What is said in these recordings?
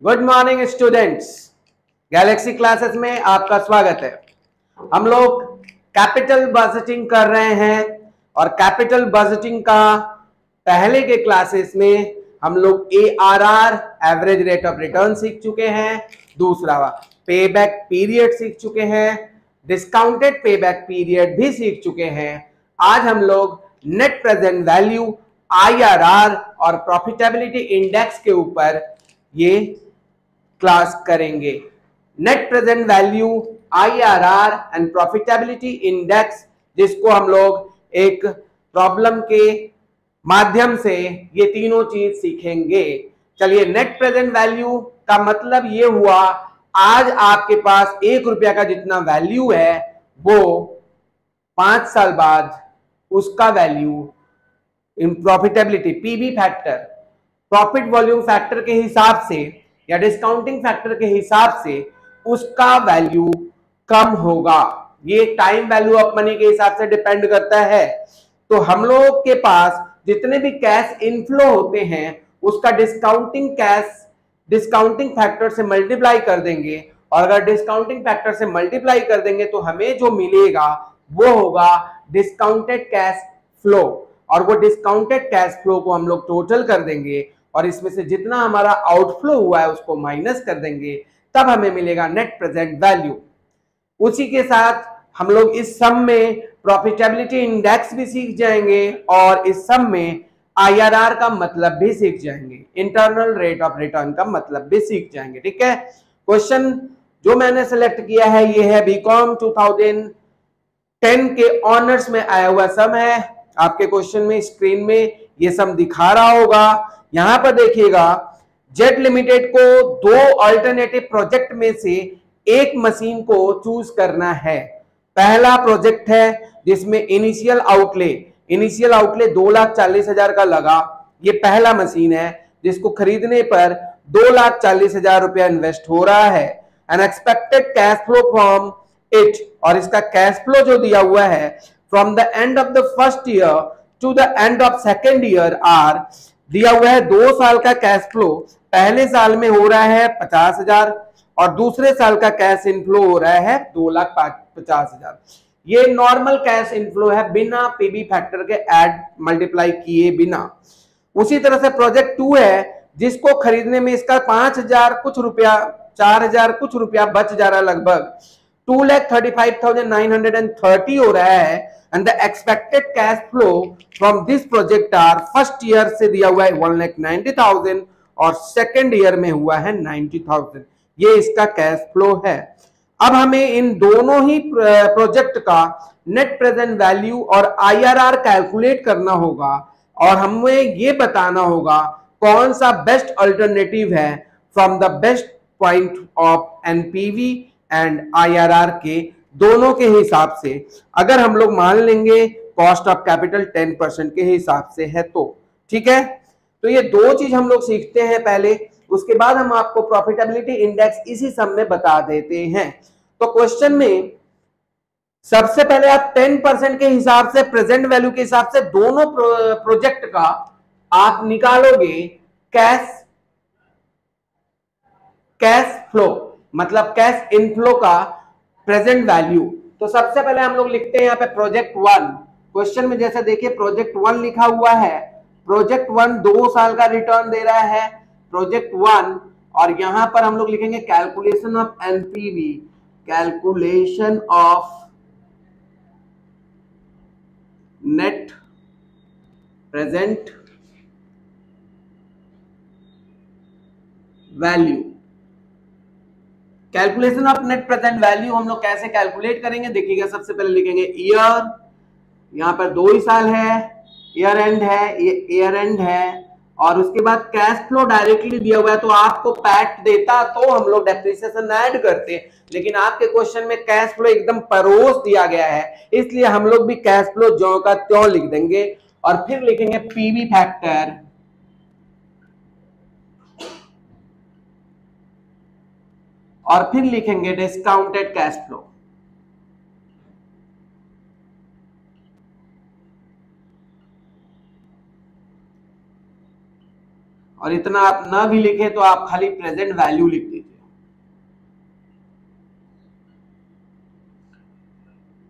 Good morning students. Galaxy classes में आपका स्वागत है। हम लोग कैपिटल बजटिंग कर रहे हैं और कैपिटल बजटिंग का पहले के क्लासेस में हम लोग ARR average rate of return सीख चुके हैं, दूसरा पे बैक पीरियड सीख चुके हैं, डिस्काउंटेड पे बैक पीरियड भी सीख चुके हैं। आज हम लोग नेट प्रेजेंट वैल्यू, IRR और प्रॉफिटेबिलिटी इंडेक्स के ऊपर ये क्लास करेंगे। Net present value, IRR and profitability index, जिसको हम लोग एक प्रॉब्लम के माध्यम से ये तीनों चीज सीखेंगे। चलिए, नेट प्रेजेंट वैल्यू का मतलब ये हुआ, आज आपके पास 1 रुपया का जितना वैल्यू है वो 5 साल बाद उसका value in profitability, PV factor, profit volume factor के हिसाब से या डिस्काउंटिंग फैक्टर के हिसाब से उसका वैल्यू कम होगा। ये टाइम वैल्यू ऑफ मनी के हिसाब से डिपेंड करता है। तो हम लोग के पास जितने भी कैश इनफ्लो होते हैं उसका डिस्काउंटिंग फैक्टर से मल्टीप्लाई कर देंगे, और अगर डिस्काउंटिंग फैक्टर से मल्टीप्लाई कर देंगे तो हमें जो मिलेगा वो होगा डिस्काउंटेड कैश फ्लो, और वो डिस्काउंटेड कैश फ्लो को हम लोग टोटल कर देंगे और इसमें से जितना हमारा आउटफ्लो हुआ है उसको माइनस कर देंगे, तब हमें मिलेगा नेट प्रेजेंट वैल्यू। उसी के साथ हम लोग इस सम में प्रॉफिटेबिलिटी इंडेक्स भी सीख जाएंगे और इस सम में IRR का मतलब भी सीख जाएंगे, इंटरनल रेट ऑफ रिटर्न का मतलब भी सीख जाएंगे। ठीक है। क्वेश्चन जो मैंने सेलेक्ट किया है ये है बीकॉम 2010 के ऑनर्स में आया हुआ सम है। आपके क्वेश्चन में स्क्रीन में ये सम दिखा रहा होगा। यहां पर देखिएगा, जेट लिमिटेड को 2 अल्टरनेटिव प्रोजेक्ट में से एक मशीन को चूज करना है। पहला प्रोजेक्ट है जिसमें इनिशियल आउटले 2,40,000 का लगा। ये पहला मशीन है जिसको खरीदने पर 2,40,000 रुपया इन्वेस्ट हो रहा है। An expected cash flow from it, और इसका कैश फ्लो जो दिया हुआ है from the end of the first year to the end of second year are, दिया हुआ है 2 साल का कैश फ्लो। पहले साल में हो रहा है 50,000 और दूसरे साल का कैश इनफ्लो हो रहा है 2,50,000। ये नॉर्मल कैश इनफ्लो है बिना पीबी फैक्टर के ऐड मल्टीप्लाई किए बिना। उसी तरह से प्रोजेक्ट 2 है जिसको खरीदने में इसका 5,000 कुछ रुपया, 4,000 कुछ रुपया बच जा रहा है, लगभग 2,35,930 हो रहा है। And the expected cash flow from this project are, first year से दिया हुआ है 1,90,000 और सेकेंड ईयर में हुआ है 90,000। ये इसका कैश फ्लो है। अब हमें इन दोनों ही प्रोजेक्ट का नेट प्रेजेंट वैल्यू और IRR कैलकुलेट करना होगा और हमें ये बताना होगा कौन सा बेस्ट अल्टरनेटिव है from the best point of NPV and IRR के दोनों के हिसाब से। अगर हम लोग मान लेंगे कॉस्ट ऑफ कैपिटल 10% के हिसाब से है तो ठीक है। तो ये दो चीज हम लोग सीखते हैं पहले, उसके बाद हम आपको प्रॉफिटेबिलिटी इंडेक्स इसी सम में बता देते हैं। तो क्वेश्चन में सबसे पहले आप 10% के हिसाब से, प्रेजेंट वैल्यू के हिसाब से दोनों प्रोजेक्ट का आप निकालोगे कैश फ्लो, मतलब कैश इनफ्लो का प्रेजेंट वैल्यू। तो सबसे पहले हम लोग लिखते हैं यहाँ पे प्रोजेक्ट 1। क्वेश्चन में जैसे देखिए प्रोजेक्ट 1 लिखा हुआ है। प्रोजेक्ट 1 2 साल का रिटर्न दे रहा है प्रोजेक्ट 1, और यहां पर हम लोग लिखेंगे calculation of NPV, calculation of net present value. Calculation of net present value हम लोग कैसे कैलकुलेट करेंगे देखिएगा। सबसे पहले लिखेंगे ईयर, यहां पर 2 ही साल है, ईयर एंड है, और उसके बाद कैश फ्लो डायरेक्टली दिया हुआ है तो आपको पैट देता तो हम लोग डेप्रिसिएशन ऐड करते, लेकिन आपके क्वेश्चन में कैश फ्लो एकदम परोस दिया गया है, इसलिए हम लोग भी कैश फ्लो ज्यों का त्यों लिख देंगे और फिर लिखेंगे पीवी फैक्टर, और फिर लिखेंगे डिस्काउंटेड कैश फ्लो। और इतना आप ना भी लिखे तो आप खाली प्रेजेंट वैल्यू लिख दीजिए।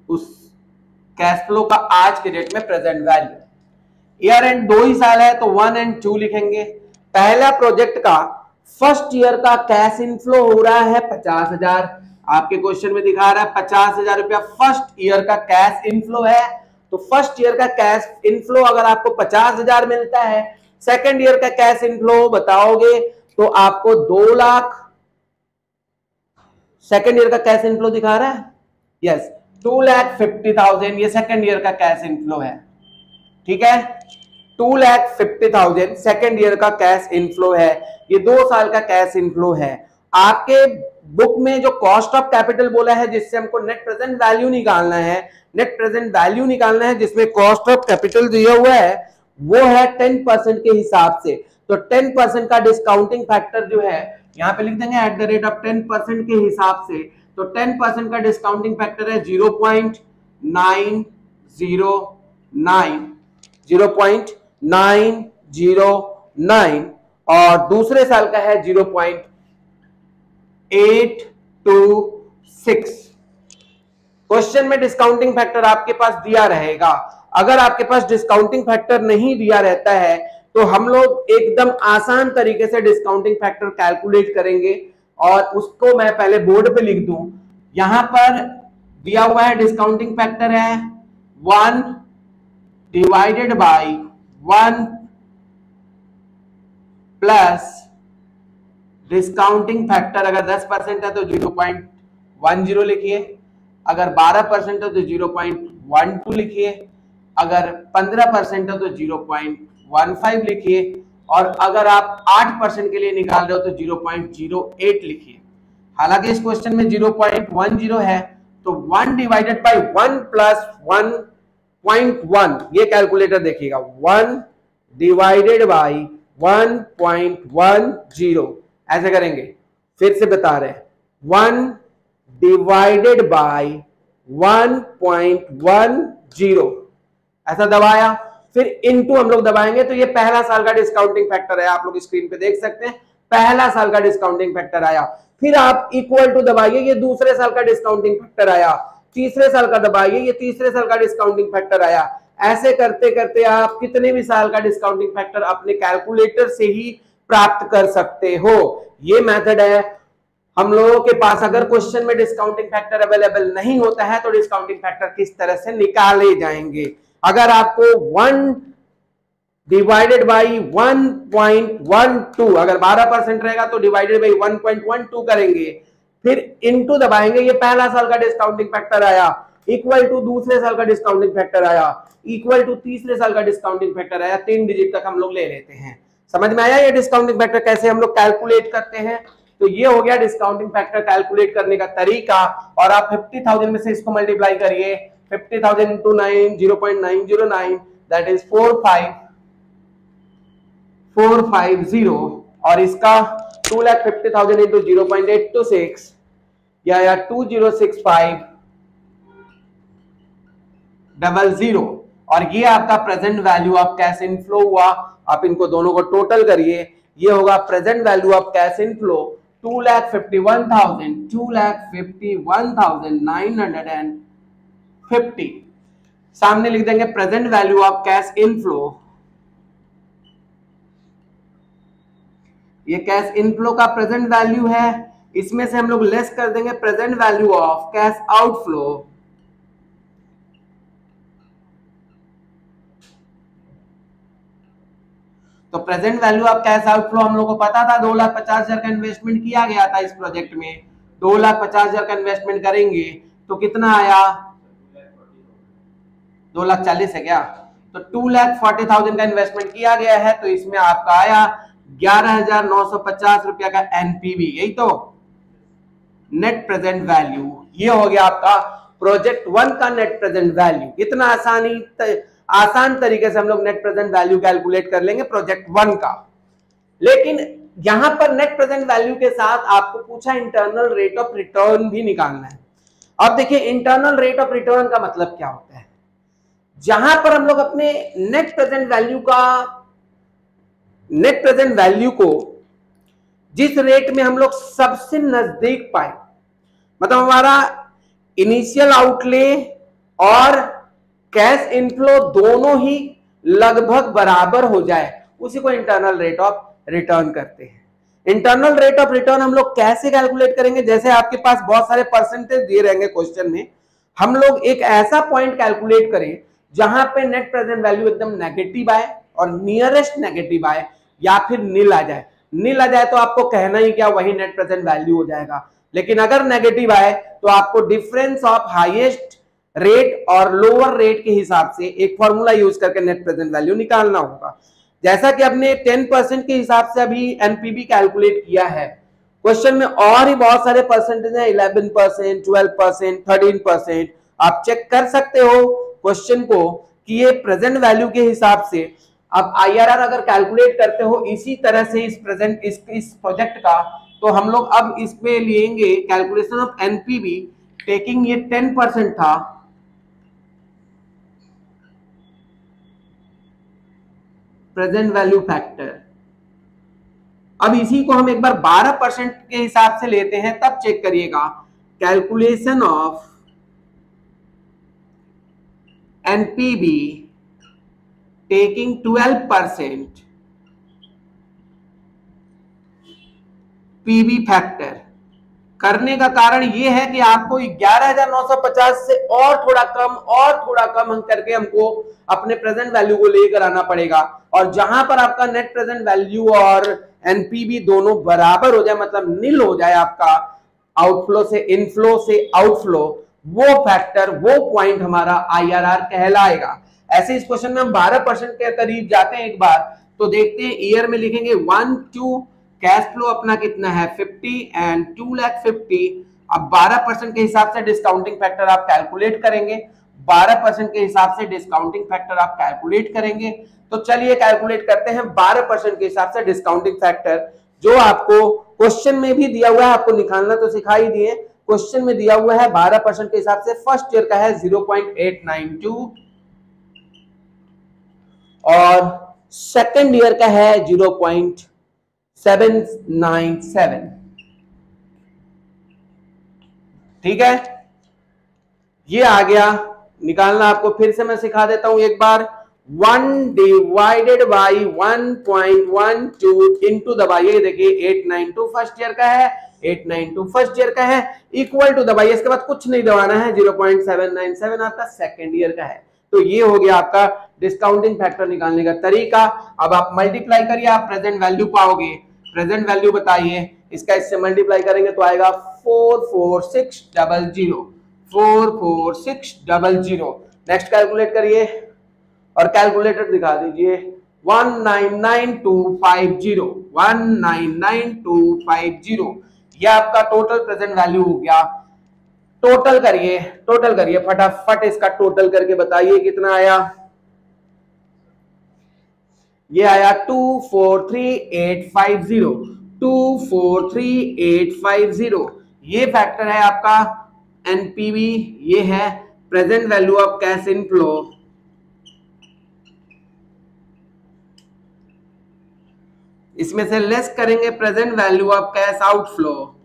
उस कैश फ्लो का आज के डेट में प्रेजेंट वैल्यू। ईयर एंड 2 ही साल है तो 1 एंड 2 लिखेंगे। पहला प्रोजेक्ट का फर्स्ट ईयर का कैश इनफ्लो हो रहा है 50,000। आपके क्वेश्चन में दिखा रहा है 50,000 रुपया फर्स्ट ईयर का कैश इनफ्लो है। तो फर्स्ट ईयर का कैश इनफ्लो अगर आपको 50,000 मिलता है, सेकेंड ईयर का कैश इनफ्लो बताओगे तो आपको 2 लाख। सेकेंड ईयर का कैश इनफ्लो दिखा रहा है, यस 2,50,000 ये सेकेंड ईयर का कैश इनफ्लो है। ठीक है, 2,50,000 सेकेंड ईयर का कैश इनफ्लो है। ये 2 साल का कैश इनफ्लो है। आपके बुक में जो कॉस्ट ऑफ कैपिटल बोला है, जिससे हमको नेट प्रेजेंट वैल्यू निकालना है, नेट प्रेजेंट वैल्यू निकालना है, जिसमें कॉस्ट ऑफ कैपिटल दिया हुआ है वो है 10% के हिसाब से। तो 10% का डिस्काउंटिंग फैक्टर जो है यहां पे लिख देंगे एट द रेट ऑफ 10% के हिसाब से। तो 10% का डिस्काउंटिंग फैक्टर है 0.909 और दूसरे साल का है 0.826। क्वेश्चन में डिस्काउंटिंग फैक्टर आपके पास दिया रहेगा। अगर आपके पास डिस्काउंटिंग फैक्टर नहीं दिया रहता है तो हम लोग एकदम आसान तरीके से डिस्काउंटिंग फैक्टर कैलकुलेट करेंगे और उसको मैं पहले बोर्ड पे लिख दूं। यहां पर दिया हुआ है डिस्काउंटिंग फैक्टर है 1 divided by 1 plus discounting factor अगर 10% है तो 0.10 लिखिए, अगर 12% है तो 0.12 लिखिए, अगर 15% है तो 0.15 लिखिए और अगर आप 8% के लिए निकाल रहे हो तो 0.08 लिखिए। हालांकि इस क्वेश्चन में 0.10 है तो 1 डिवाइडेड बाय 1 प्लस 1.1 ये कैलकुलेटर देखिएगा 1 डिवाइडेड बाय 1.10 ऐसे करेंगे। फिर से बता रहे हैं 1 डिवाइडेड बाय 1.10 ऐसा दबाया, फिर इनटू हम लोग दबाएंगे तो ये पहला साल का डिस्काउंटिंग फैक्टर है। आप लोग स्क्रीन पे देख सकते हैं पहला साल का डिस्काउंटिंग फैक्टर आया। फिर आप इक्वल टू दबाइए, ये दूसरे साल का डिस्काउंटिंग फैक्टर आया। तीसरे साल का दबाइए, ये तीसरे साल का डिस्काउंटिंग फैक्टर आया। ऐसे करते करते आप कितने भी साल का डिस्काउंटिंग फैक्टर अपने कैलकुलेटर से ही प्राप्त कर सकते हो। ये मेथड है। हम लोगों के पास अगर क्वेश्चन में डिस्काउंटिंग फैक्टर अवेलेबल नहीं होता है तो डिस्काउंटिंग फैक्टर किस तरह से निकाले जाएंगे। अगर आपको 1 डिवाइडेड बाई 1.12 अगर 12% रहेगा तो डिवाइडेड बाई 1.12 करेंगे, फिर इनटू दबाएंगे, ये पहला साल का डिस्काउंटिंग फैक्टर आया, इक्वल टू दूसरे साल का डिस्काउंटिंग फैक्टर आया, इक्वल टू तीसरे साल का डिस्काउंटिंग फैक्टर आया। 3 डिजिट तक हम लोग ले लेते हैं। समझ में आया ये डिस्काउंटिंग फैक्टर कैसे हम लोग कैलकुलेट करते हैं? तो ये हो गया डिस्काउंटिंग फैक्टर कैलकुलेट करने का तरीका। और आप 50,000 में से इसको मल्टीप्लाई करिए, 50,000 इंटू 9 0.909 दैट इज 450 और इसका 2,50,000 इंटू 0.826 या 206500 और ये आपका present value of cash inflow हुआ। आप इनको दोनों को टोटल करिए, ये होगा present value of cash inflow 2,51,950 सामने लिख देंगे present value of cash inflow. ये कैश इनफ्लो का प्रेजेंट वैल्यू है, इसमें से हम लोग लेस कर देंगे present value of cash outflow. तो present value of cash outflow हम लोग को पता था 2,50,000 का इन्वेस्टमेंट किया गया था इस प्रोजेक्ट में। 2,50,000 का इन्वेस्टमेंट करेंगे तो कितना आया, 2,40,000 है क्या? तो 2,40,000 का इन्वेस्टमेंट किया गया है तो इसमें आपका आया 11,950 रुपया का एनपीवी, यही तो नेट प्रेजेंट वैल्यू। ये हो गया आपका प्रोजेक्ट 1 का नेट प्रेजेंट वैल्यू। इतना आसान तरीके से हम लोग नेट प्रेजेंट वैल्यू कैलकुलेट कर लेंगे प्रोजेक्ट 1 का। लेकिन यहां पर नेट प्रेजेंट वैल्यू के साथ आपको पूछा इंटरनल रेट ऑफ रिटर्न भी निकालना है। अब देखिए इंटरनल रेट ऑफ रिटर्न का मतलब क्या होता है। जहां पर हम लोग अपने नेट प्रेजेंट वैल्यू का नेट प्रेजेंट वैल्यू को जिस रेट में हम लोग सबसे नजदीक पाए, मतलब हमारा इनिशियल आउटले और कैश इनफ्लो दोनों ही लगभग बराबर हो जाए, उसी को इंटरनल रेट ऑफ रिटर्न करते हैं। इंटरनल रेट ऑफ रिटर्न हम लोग कैसे कैलकुलेट करेंगे? जैसे आपके पास बहुत सारे परसेंटेज दिए रहेंगे क्वेश्चन में, हम लोग एक ऐसा पॉइंट कैलकुलेट करें जहां पे नेट प्रेजेंट वैल्यू एकदम नेगेटिव आए और नियरेस्ट नेगेटिव आए, या फिर नील आ जाए। नील आ जाए तो आपको कहना ही क्या, वही नेट प्रेजेंट वैल्यू हो जाएगा। लेकिन अगर नेगेटिव आए तो आपको डिफरेंस ऑफ हाईएस्ट रेट और लोअर रेट के हिसाब से एक फॉर्मूला यूज करके नेट प्रेजेंट वैल्यू निकालना होगा। जैसा कि आपने 10% के हिसाब से अभी एनपीवी कैलकुलेट किया है, क्वेश्चन में और ही बहुत सारे परसेंटेज हैं, 11%, 12%, 13%। आप चेक कर सकते हो क्वेश्चन को कि ये प्रेजेंट वैल्यू के हिसाब से आप आईआरआर अगर कैलकुलेट करते हो इसी तरह से इस प्रोजेक्ट का, तो हम लोग अब इसमें लेंगे कैलकुलेशन ऑफ एनपीवी टेकिंग, ये 10% था, प्रेजेंट वैल्यू फैक्टर। अब इसी को हम एक बार 12% के हिसाब से लेते हैं, तब चेक करिएगा calculation of NPV taking 12% PV factor. करने का कारण यह है कि आपको 11,950 से और थोड़ा कम करके हमको अपने प्रेजेंट वैल्यू को लेकर आना पड़ेगा। और जहां पर आपका नेट प्रेजेंट वैल्यू और एनपीवी दोनों बराबर हो जाए, मतलब नील हो जाए आपका, आउटफ्लो से इनफ्लो से आउटफ्लो, वो फैक्टर, वो पॉइंट हमारा आईआरआर कहलाएगा। ऐसे इस क्वेश्चन में हम 12% के करीब जाते हैं। एक बार तो देखते हैं, ईयर में लिखेंगे 1-2, कैश फ्लो अपना कितना है 50 एंड 2,50,000। अब 12% के हिसाब से डिस्काउंटिंग फैक्टर आप कैलकुलेट करेंगे, 12% के हिसाब से डिस्काउंटिंग फैक्टर आप कैलकुलेट करेंगे। तो चलिए कैलकुलेट करते हैं 12% के हिसाब से डिस्काउंटिंग फैक्टर, जो आपको क्वेश्चन में भी दिया हुआ है। आपको निकालना तो सिखा ही दिए, क्वेश्चन में दिया हुआ है 12% के हिसाब से फर्स्ट ईयर का है 0.892 और सेकेंड ईयर का है 0.797। ठीक है, ये आ गया। निकालना आपको फिर से मैं सिखा देता हूं एक बार। 1 डिवाइडेड बाई 1.12 इंटू दबाइए, देखिए 892 फर्स्ट ईयर का है, 892 फर्स्ट ईयर का है, इक्वल टू दबाइए, इसके बाद कुछ नहीं दबाना है, 0.797 आपका सेकेंड ईयर का है। तो ये हो गया आपका डिस्काउंटिंग फैक्टर निकालने का तरीका। अब आप मल्टीप्लाई करिए, आप प्रेजेंट वैल्यू पाओगे। प्रेजेंट वैल्यू बताइए, इसका इससे मल्टीप्लाई करेंगे तो आएगा 44600, 44600। नेक्स्ट कैलकुलेट करिए और कैलकुलेटर दिखा दीजिए, 199250, 199250। यह आपका टोटल प्रेजेंट वैल्यू हो गया। टोटल करिए फटाफट, इसका टोटल करके बताइए कितना आया। ये आया 243850, 243850। ये फैक्टर है आपका एनपीवी, ये है present value of cash inflow. इसमें से लेस करेंगे present value of cash outflow.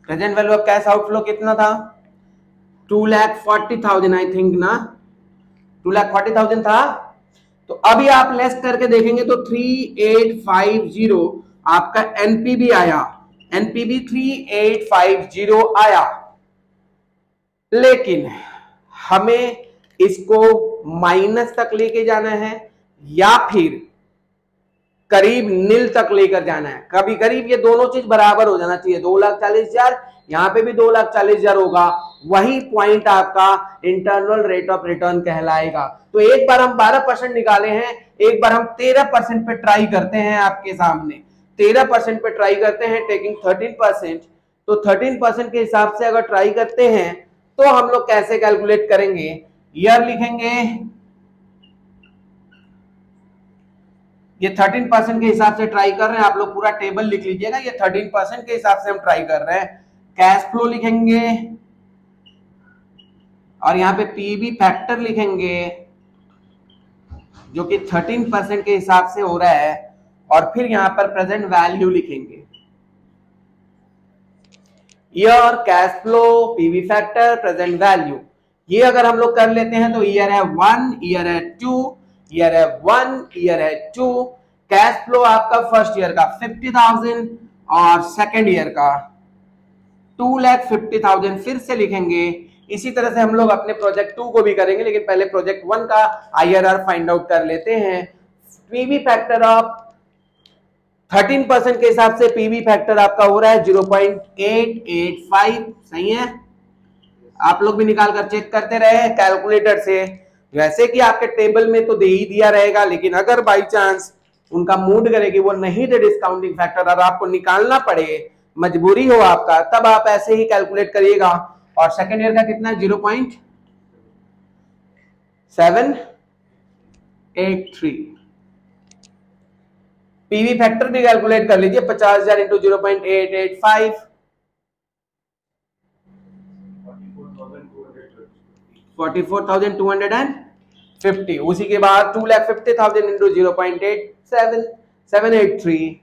Present value of cash outflow कितना था? 2,40,000 आई थिंक ना, 2,40,000 था। तो अभी आप लेस करके देखेंगे तो 3850 आपका एनपीबी आया, एनपीबी 3850 आया। लेकिन हमें इसको माइनस तक लेके जाना है या फिर करीब नील तक लेकर जाना है। कभी करीब ये दोनों चीज बराबर हो जाना चाहिए, 2,40,000, यहां पे भी 2,40,000 होगा, वही पॉइंट आपका इंटरनल रेट ऑफ रिटर्न कहलाएगा। तो एक बार हम 12% निकाले हैं, एक बार हम 13% पे ट्राई करते हैं। आपके सामने 13% पे ट्राई करते हैं टेकिंग 13%। तो 13% के हिसाब से अगर ट्राई करते हैं तो हम लोग कैसे कैलकुलेट करेंगे? ईयर लिखेंगे, ये 13% के हिसाब से ट्राई कर रहे हैं, आप लोग पूरा टेबल लिख लीजिएगा, ये 13% के हिसाब से हम ट्राई कर रहे हैं। कैश फ्लो लिखेंगे और यहाँ पे पीवी फैक्टर लिखेंगे जो कि 13% के हिसाब से हो रहा है, और फिर यहां पर प्रेजेंट वैल्यू लिखेंगे। Year, cash flow, PV factor, present value, ये अगर हम लोग कर लेते हैं तो ईयर है 1, ईयर है 2, ईयर है 1, ईयर है 2। कैश फ्लो आपका फर्स्ट ईयर का 50,000 और सेकेंड ईयर का 2,50,000 फिर से लिखेंगे। इसी तरह से हम लोग अपने प्रोजेक्ट 2 को भी करेंगे, लेकिन पहले प्रोजेक्ट 1 का आईआरआर फाइंड आउट कर लेते हैं। पीवी फैक्टर ऑफ 13% के हिसाब से पीवी फैक्टर आपका हो रहा है 0.885। सही है, आप लोग भी निकाल कर चेक करते रहे कैलकुलेटर से। वैसे कि आपके टेबल में तो दे ही दिया रहेगा, लेकिन अगर बाई चांस उनका मूड करे कि वो नहीं दे डिस्काउंटिंग फैक्टर और आपको निकालना पड़े, मजबूरी हो आपका, तब आप ऐसे ही कैलकुलेट करिएगा। और सेकेंड ईयर का कितना है 0.783। पीवी फैक्टर भी कैलकुलेट कर लीजिए, 50,000 इंटू 0.885, 44,250। उसी के बाद 2,50,000 इंटू 0.8783,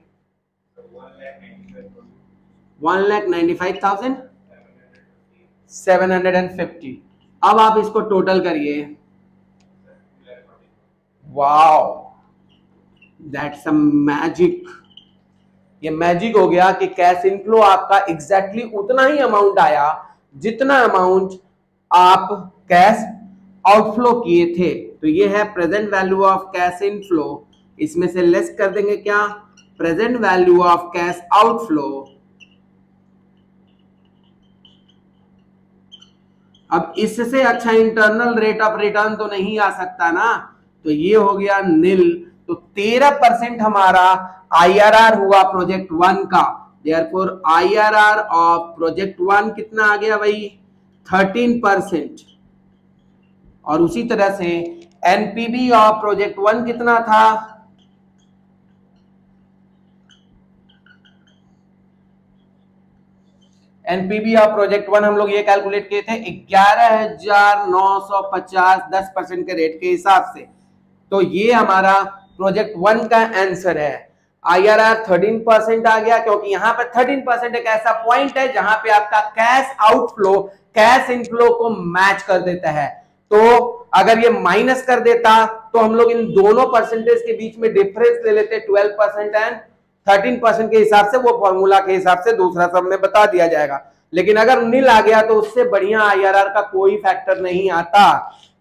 1,95,750। अब आप इसको टोटल करिए। Wow, that's a magic. ये मैजिक हो गया कि कैश इनफ्लो आपका एग्जैक्टली उतना ही अमाउंट आया जितना अमाउंट आप कैश आउटफ्लो किए थे। तो ये है present value of cash inflow. इसमें से लेस कर देंगे क्या, present value of cash outflow. अब इससे अच्छा इंटरनल रेट ऑफ रिटर्न तो नहीं आ सकता ना, तो ये हो गया नील। तो 13% हमारा आईआरआर हुआ प्रोजेक्ट 1 का। देयरफॉर आईआरआर ऑफ प्रोजेक्ट 1 कितना आ गया भाई, 13%। और उसी तरह से एनपीवी ऑफ प्रोजेक्ट 1 कितना था, एनपीवी ऑफ प्रोजेक्ट 1 हम लोग ये कैलकुलेट किए थे 11,950 10% के रेट के हिसाब से। तो ये हमारा प्रोजेक्ट 1 का आंसर है। आईआरआर 13% आ गया, क्योंकि यहां पर 13% एक ऐसा पॉइंट है जहां पे आपका कैश आउटफ्लो कैश इनफ्लो को मैच कर देता है। तो अगर ये माइनस कर देता तो हम लोग इन दोनों परसेंटेज के बीच में डिफरेंस ले लेते 12% एंड 13% के हिसाब से, वो फॉर्मूला के हिसाब से दूसरा सब में बता दिया जाएगा। लेकिन अगर नील आ गया तो उससे बढ़िया आईआरआर का कोई फैक्टर नहीं आता।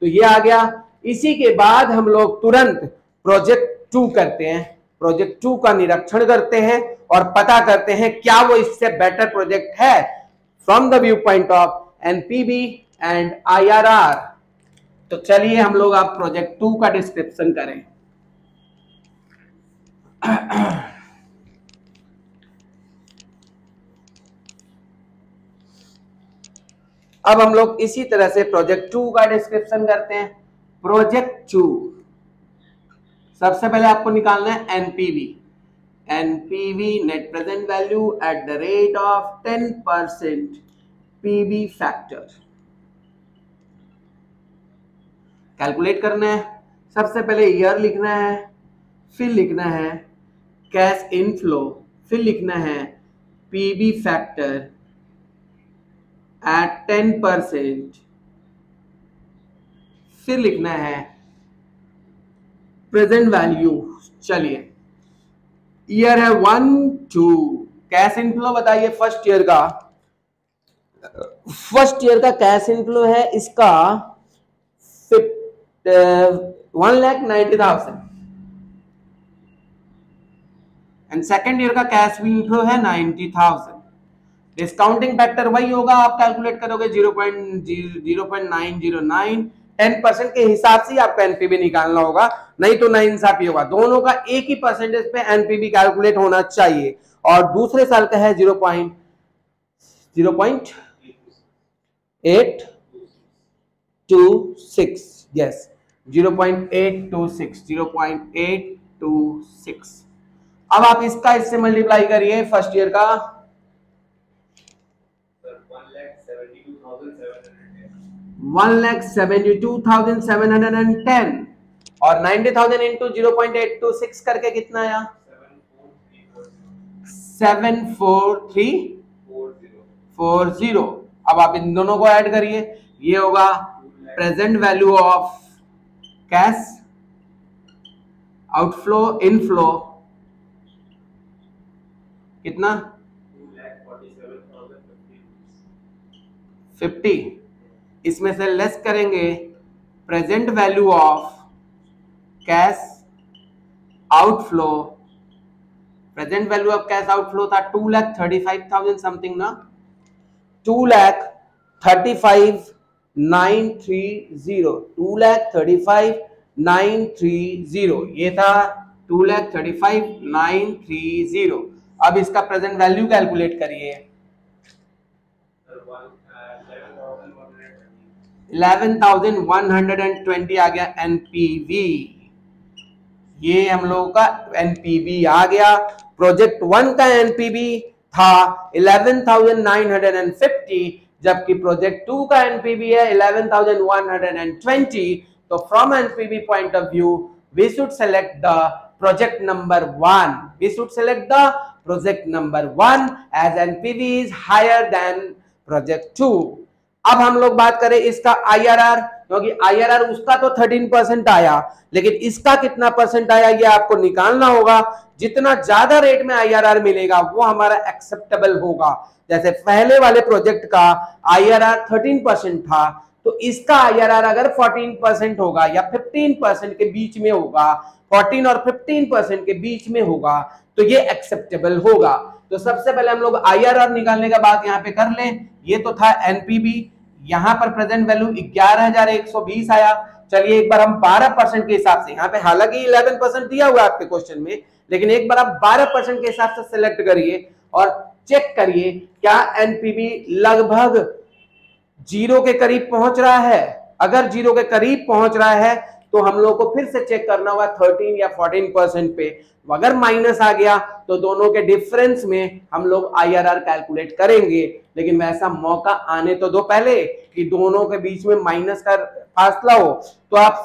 तो ये आ गया। इसी के बाद हम लोग तुरंत प्रोजेक्ट 2 करते हैं। प्रोजेक्ट 2 का निरीक्षण करते हैं और पता करते हैं क्या वो इससे बेटर प्रोजेक्ट है from the view point of NPV and IRR. तो चलिए हम लोग आप प्रोजेक्ट 2 का डिस्क्रिप्शन करें। अब हम लोग इसी तरह से प्रोजेक्ट 2 का डिस्क्रिप्शन करते हैं। प्रोजेक्ट 2 सबसे पहले आपको निकालना है NPV. NPV net present value at the rate of 10% PV factor calculate करना है। सबसे पहले ईयर लिखना है, फिर लिखना है कैश इनफ्लो, फिर लिखना है पीवी फैक्टर एट 10%, फिर लिखना है प्रेजेंट वैल्यू। चलिए, ईयर है 1 2, कैश इनफ्लो बताइए फर्स्ट ईयर का। फर्स्ट ईयर का कैश इनफ्लो है इसका 1,90,000 एंड सेकेंड ईयर का कैश इनफ्लो है 90,000। डिस्काउंटिंग फैक्टर वही होगा, आप कैलकुलेट करोगे 0.909। 10% के हिसाब से आपका एनपीवी निकालना होगा, नहीं तो नाइंसाफी होगा। दोनों का एक ही परसेंटेज पे एनपीवी कैलकुलेट होना चाहिए। और दूसरे साल का है 0.826, यस 0.826। अब आप इसका इससे मल्टीप्लाई करिए फर्स्ट ईयर का 1,72,710 और 90,000 इंटू 0.826 करके कितना आया? 74340। अब आप इन दोनों को ऐड करिए, ये होगा present value of cash outflow inflow कितना? 50। इसमें से लेस करेंगे present value of cash outflow. Present value of cash outflow था 2,35,000 समथिंग ना, 2,35,930, 2,35,930 ये था 2,35,930। अब इसका प्रेजेंट वैल्यू कैलकुलेट करिए। 11,120 आ गया एनपीवी। ये हम लोगों का एनपीवी आ गया। प्रोजेक्ट 1 का एनपीवी था 11,950, जबकि प्रोजेक्ट 2 का एनपीवी है 11,120। तो from NPV point of view we should select the project number 1, we should select the project number 1 as NPV is higher than project 2। अब हम लोग बात करें इसका आईआरआर, क्योंकि आईआरआर उसका तो 13% आया, लेकिन इसका कितना परसेंट आया ये आपको निकालना होगा। जितना ज्यादा रेट में आईआरआर मिलेगा वो हमारा एक्सेप्टेबल होगा। जैसे पहले वाले प्रोजेक्ट का आईआरआर 13% था, तो इसका आईआरआर अगर 14% होगा या 15% के बीच में होगा, 14 और 15% के बीच में होगा, तो ये एक्सेप्टेबल होगा। तो सबसे पहले हम लोग आईआरआर निकालने का बात यहाँ पे कर लें। ये तो था एनपीवी, यहाँ पर प्रेजेंट वैल्यू 11,120 आया। चलिए एक बार हम 12% के हिसाब से, यहाँ पे हालांकि 11% दिया हुआ है आपके क्वेश्चन में, लेकिन एक बार आप 12% के हिसाब से सिलेक्ट करिए और चेक करिए क्या एनपीवी लगभग 0 के करीब पहुंच रहा है। अगर 0 के करीब पहुंच रहा है तो हम लोग को फिर से चेक करना होगा 13 या 14% पे। अगर माइनस आ गया तो दोनों के डिफरेंस में हम लोग आईआरआर कैलकुलेट करेंगे, लेकिन वैसा मौका आने तो दो पहले कि दोनों के बीच में माइनस का फासला हो। तो आप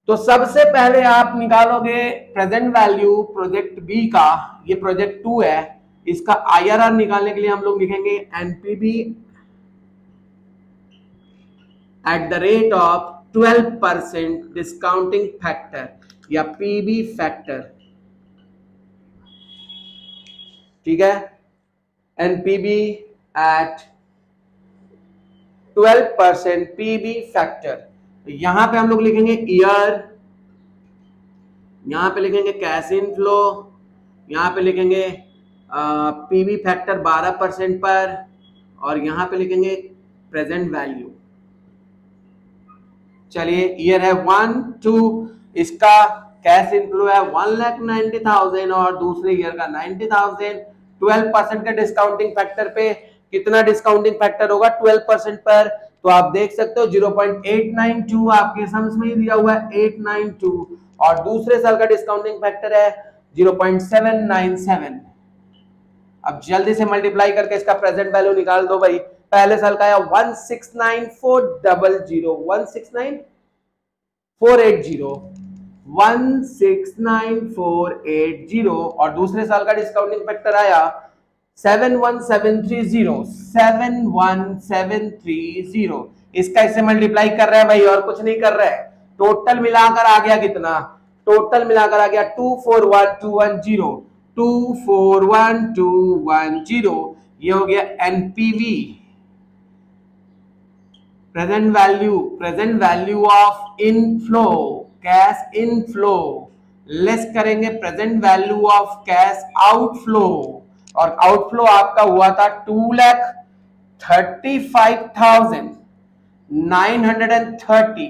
सबसे पहले आप निकालोगे प्रेजेंट वैल्यू प्रोजेक्ट बी का, ये प्रोजेक्ट 2 है, इसका आईआरआर निकालने के लिए हम लोग लिखेंगे NPV at the rate of 12% discounting factor या पीबी फैक्टर। ठीक है, एनपीवी एट 12% पीबी फैक्टर। यहां पे हम लोग लिखेंगे ईयर, यहां पे लिखेंगे कैश इन फ्लो, यहां पे लिखेंगे पीबी फैक्टर 12% पर, और यहां पे लिखेंगे प्रेजेंट वैल्यू। चलिए ईयर है 1, 2, इसका कैश इनफ्लो है 1,90,000 और दूसरे ईयर का 90,000। 12% के डिस्काउंटिंग फैक्टर पे कितना डिस्काउंटिंग फैक्टर होगा 12% पर, तो आप देख सकते हो 0.892 आपके सम्स में ही दिया हुआ है 892, और दूसरे साल का डिस्काउंटिंग फैक्टर है 0.797। अब जल्दी से मल्टीप्लाई करके इसका प्रेजेंट वैल्यू निकाल दो भाई। पहले साल का है 169,400, 169,480, 169,480, और दूसरे साल का डिस्काउंटिंग फैक्टर आया 71730, 71730। इसका इससे मल्टीप्लाई कर रहा है भाई और कुछ नहीं कर रहा है। टोटल मिलाकर आ गया कितना? टोटल मिलाकर आ गया 241210, 241210। ये हो गया NPV present value of inflow, cash inflow, less करेंगे present value of cash outflow, और आउटफ्लो आपका हुआ था 2,35,930।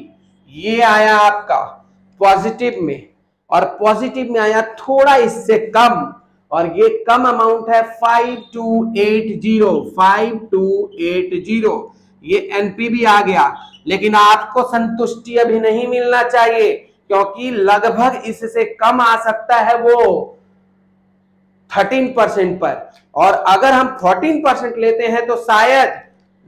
ये आया आपका पॉजिटिव में, और पॉजिटिव में आया थोड़ा इससे कम, और ये कम अमाउंट है 5280। ये एनपीवी आ गया, लेकिन आपको संतुष्टि अभी नहीं मिलना चाहिए, क्योंकि लगभग इससे कम आ सकता है वो 13% पर, और अगर हम 14% लेते हैं तो शायद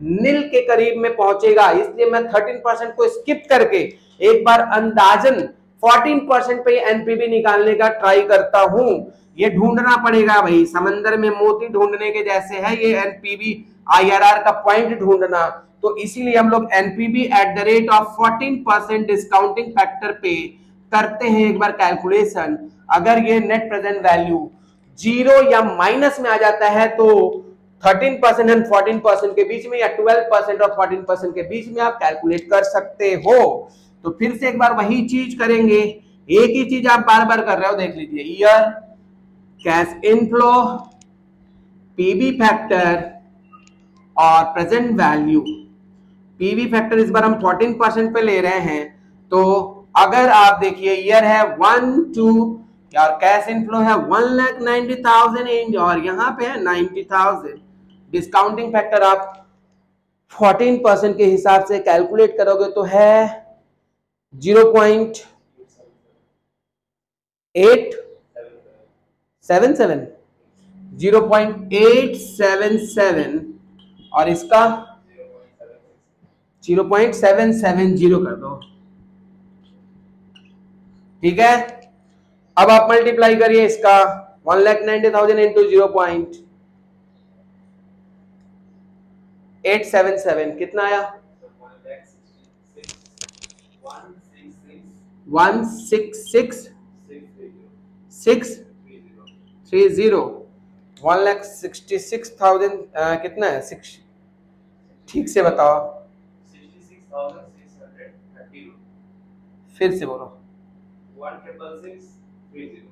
नील के करीब में पहुंचेगा, इसलिए मैं 13% को स्किप करके एक बार अंदाजन 14% पे एनपीवी निकालने का ट्राई करता हूं। ये ढूंढना पड़ेगा भाई, समंदर में मोती ढूंढने के जैसे है ये एनपीवी आईआरआर का पॉइंट ढूंढना। तो इसीलिए हम लोग NPV at the rate of 14% discounting factor पे करते हैं एक बार कैलकुलेशन। अगर ये नेट प्रेजेंट वैल्यू जीरो या माइनस में आ जाता है तो 13% एंड 14% के बीच में या 12% और 14% के बीच में आप कैलकुलेट कर सकते हो। तो फिर से एक बार वही चीज करेंगे, एक ही चीज आप बार बार कर रहे हो, देख लीजिए। Year, cash inflow, PV factor और प्रेजेंट वैल्यू। पीवी फैक्टर इस बार हम 14% पे ले रहे हैं, तो अगर आप देखिए ईयर है 1 2 और कैश इनफ्लो है 1,90,000 और यहाँ पे है 90,000। डिस्काउंटिंग फैक्टर आप 14% के हिसाब से कैलकुलेट करोगे तो है 0.877 0.877 और इसका 0.770 कर दो, ठीक है। अब आप मल्टीप्लाई करिए इसका 1,90,000 इंटू 0.877 कितना आया? 166,630 1,66,000 कितना है? 6 ठीक से बताओ, 66,630। फिर से बोलो 1,666,30।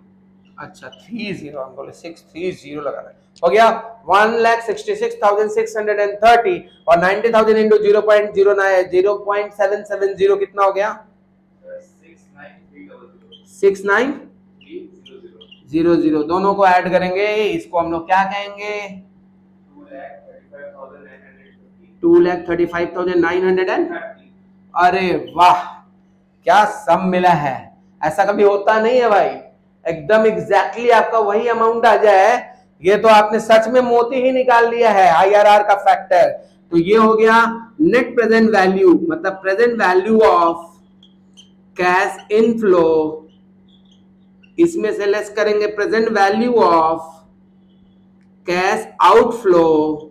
अच्छा 30 हम बोले 630 लगाना हो गया। 1,66,630 और 90,000 इंटू 0.770 कितना हो गया? 69,300। दोनों को ऐड करेंगे, इसको हम लोग क्या कहेंगे? 2,35,930। अरे वाह, क्या सम मिला है, ऐसा कभी होता नहीं है भाई। एकदम एग्जैक्टली आपका वही अमाउंट आ जाए, ये तो आपने सच में मोती ही निकाल लिया है आईआरआर का फैक्टर। तो ये हो गया नेट प्रेजेंट वैल्यू, मतलब present value of cash inflow, इसमें से लेस करेंगे present value of cash outflow,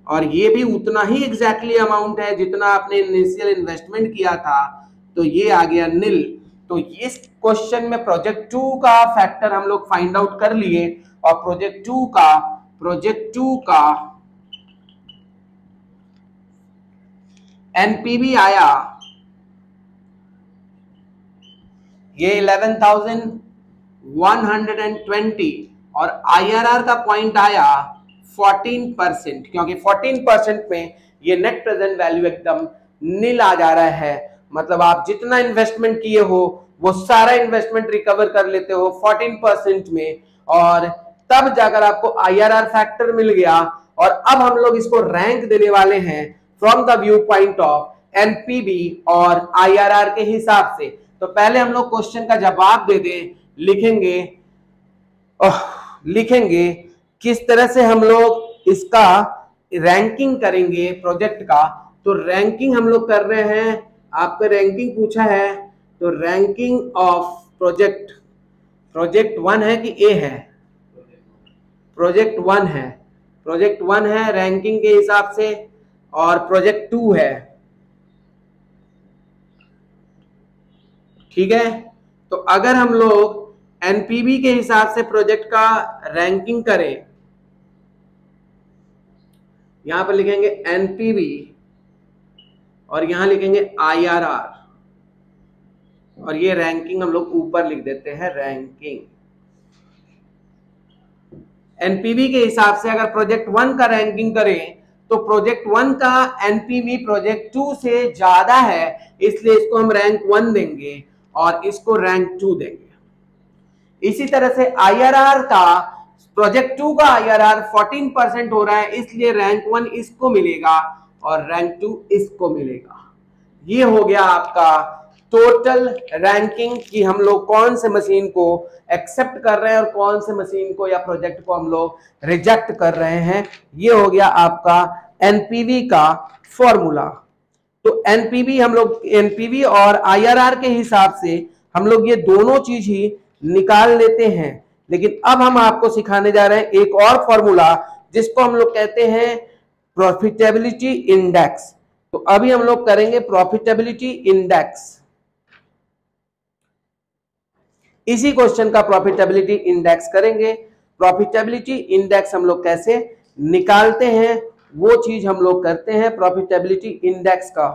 और ये भी उतना ही एग्जैक्टली अमाउंट है जितना आपने इनिशियल इन्वेस्टमेंट किया था, तो ये आ गया नील। तो इस क्वेश्चन में प्रोजेक्ट 2 का फैक्टर हम लोग फाइंड आउट कर लिए, और प्रोजेक्ट 2 का एनपीवी आया ये 11,120 और आईआरआर का पॉइंट आया 14%, क्योंकि 14% में ये नेट प्रेजेंट वैल्यू एकदम नील आ जा रहा है। मतलब आप जितना इन्वेस्टमेंट किए हो वो सारा इन्वेस्टमेंट रिकवर कर लेते हो 14% में, और तब जाकर आपको आईआरआर फैक्टर मिल गया। और अब हम लोग इसको रैंक देने वाले हैं from the view point of NPV और आईआरआर के हिसाब से। तो पहले हम लोग क्वेश्चन का जवाब दे दें, लिखेंगे किस तरह से हम लोग इसका रैंकिंग करेंगे प्रोजेक्ट का। तो रैंकिंग हम लोग कर रहे हैं, आपका रैंकिंग पूछा है, तो रैंकिंग ऑफ प्रोजेक्ट 1 है कि ए है? प्रोजेक्ट 1 है रैंकिंग के हिसाब से, और प्रोजेक्ट 2 है, ठीक है। तो अगर हम लोग एनपीवी के हिसाब से प्रोजेक्ट का रैंकिंग करें, यहां पर लिखेंगे एनपीवी और यहां लिखेंगे आईआरआर, और ये रैंकिंग हम लोग ऊपर लिख देते हैं रैंकिंग। एनपीवी के हिसाब से अगर प्रोजेक्ट 1 का रैंकिंग करें तो प्रोजेक्ट 1 का एनपीवी प्रोजेक्ट 2 से ज्यादा है, इसलिए इसको हम रैंक 1 देंगे और इसको रैंक 2 देंगे। इसी तरह से आईआरआर का, प्रोजेक्ट 2 का आईआरआर 14% हो रहा है, इसलिए रैंक 1 इसको मिलेगा और रैंक 2 इसको मिलेगा। ये हो गया आपका टोटल रैंकिंग कि हम लोग कौन से मशीन को एक्सेप्ट कर रहे हैं और कौन से मशीन को या प्रोजेक्ट को हम लोग रिजेक्ट कर रहे हैं। ये हो गया आपका एनपीवी का फॉर्मूला। तो एनपीवी हम लोग एनपीवी और आईआरआर के हिसाब से हम लोग ये दोनों चीज ही निकाल लेते हैं, लेकिन अब हम आपको सिखाने जा रहे हैं एक और फॉर्मूला जिसको हम लोग कहते हैं प्रॉफिटेबिलिटी इंडेक्स। तो अभी हम लोग करेंगे प्रॉफिटेबिलिटी इंडेक्स। इसी क्वेश्चन का प्रॉफिटेबिलिटी इंडेक्स करेंगे। प्रॉफिटेबिलिटी इंडेक्स हम लोग कैसे निकालते हैं वो चीज हम लोग करते हैं प्रॉफिटेबिलिटी इंडेक्स का।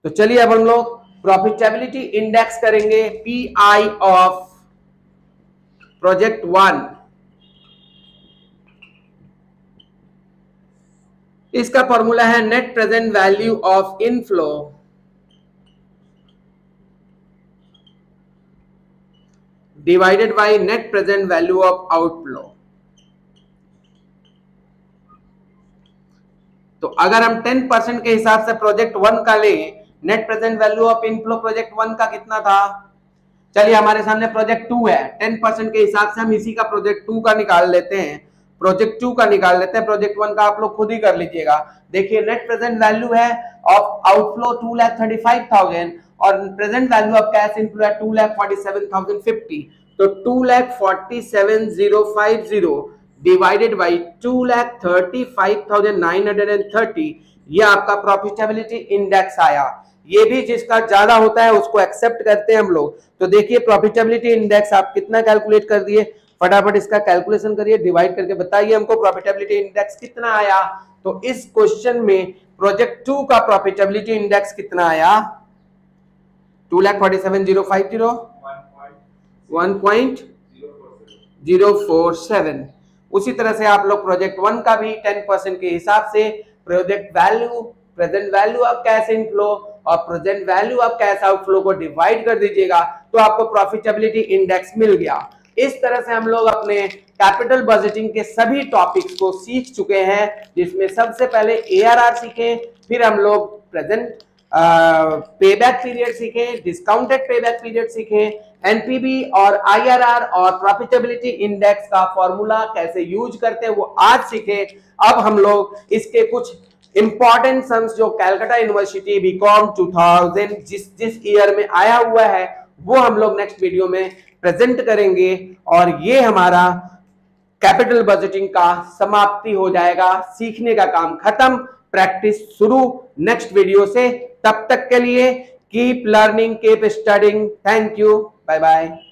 तो चलिए अब हम लोग प्रॉफिटेबिलिटी इंडेक्स करेंगे पीआई ऑफ प्रोजेक्ट 1। इसका फॉर्मूला है net present value of inflow divided by net present value of outflow. तो अगर हम 10% के हिसाब से प्रोजेक्ट 1 का लें, net present value of inflow project 1 का कितना था? चलिए हमारे सामने प्रोजेक्ट 2 है, 10% के हिसाब से हम इसी का प्रोजेक्ट 2 का निकाल लेते हैं। प्रोजेक्ट 2 का निकाल लेते हैं, प्रोजेक्ट 1 का आप लोग खुद ही कर लीजिएगा। देखिए नेट प्रेजेंट वैल्यू है ऑफ आउटफ्लो 2,35,000 और present value of cash inflow है 2,47,050। तो 2,47,050 डिवाइडेड बाई 2,35,930 ये आपका प्रॉफिटेबिलिटी इंडेक्स आया। ये भी जिसका ज्यादा होता है उसको एक्सेप्ट करते हैं हम लोग। तो देखिए प्रॉफिटेबिलिटी इंडेक्स आप कितना कैलकुलेट कर दिए, फटाफट इसका कैलकुलेशन करिए, डिवाइड करके बताइए हमको प्रॉफिटेबिलिटी इंडेक्स कितना आया। तो इस क्वेश्चन में प्रोजेक्ट 2 का प्रॉफिटेबिलिटी इंडेक्स कितना आया? 2,47,050 1.047। उसी तरह से आप लोग प्रोजेक्ट 1 का भी 10% के हिसाब से project value, present value of cash inflow और present value of cash outflow को डिवाइड कर दीजिएगा तो आपको प्रॉफिटेबिलिटी इंडेक्स मिल गया। इस तरह से हम लोग अपने कैपिटल बजटिंग के सभी टॉपिक्स को सीख चुके हैं, जिसमें सबसे पहले एआरआर सीखे, फिर हम लोग प्रेजेंट पेबैक पीरियड सीखे, डिस्काउंटेड पेबैक पीरियड सीखे, एनपीवी और आईआरआर और प्रॉफिटेबिलिटी इंडेक्स का फॉर्मूला कैसे यूज करते हैं वो आज सीखे। अब हम लोग इसके कुछ इंपॉर्टेंट सम्स जो कैलकाटा यूनिवर्सिटी बीकॉम 2000 जिस ईयर में आया हुआ है वो हम लोग नेक्स्ट वीडियो में प्रेजेंट करेंगे और ये हमारा कैपिटल बजटिंग का समाप्ति हो जाएगा, सीखने का काम खत्म, प्रैक्टिस शुरू नेक्स्ट वीडियो से। तब तक के लिए keep learning, keep studying. Thank you, bye bye.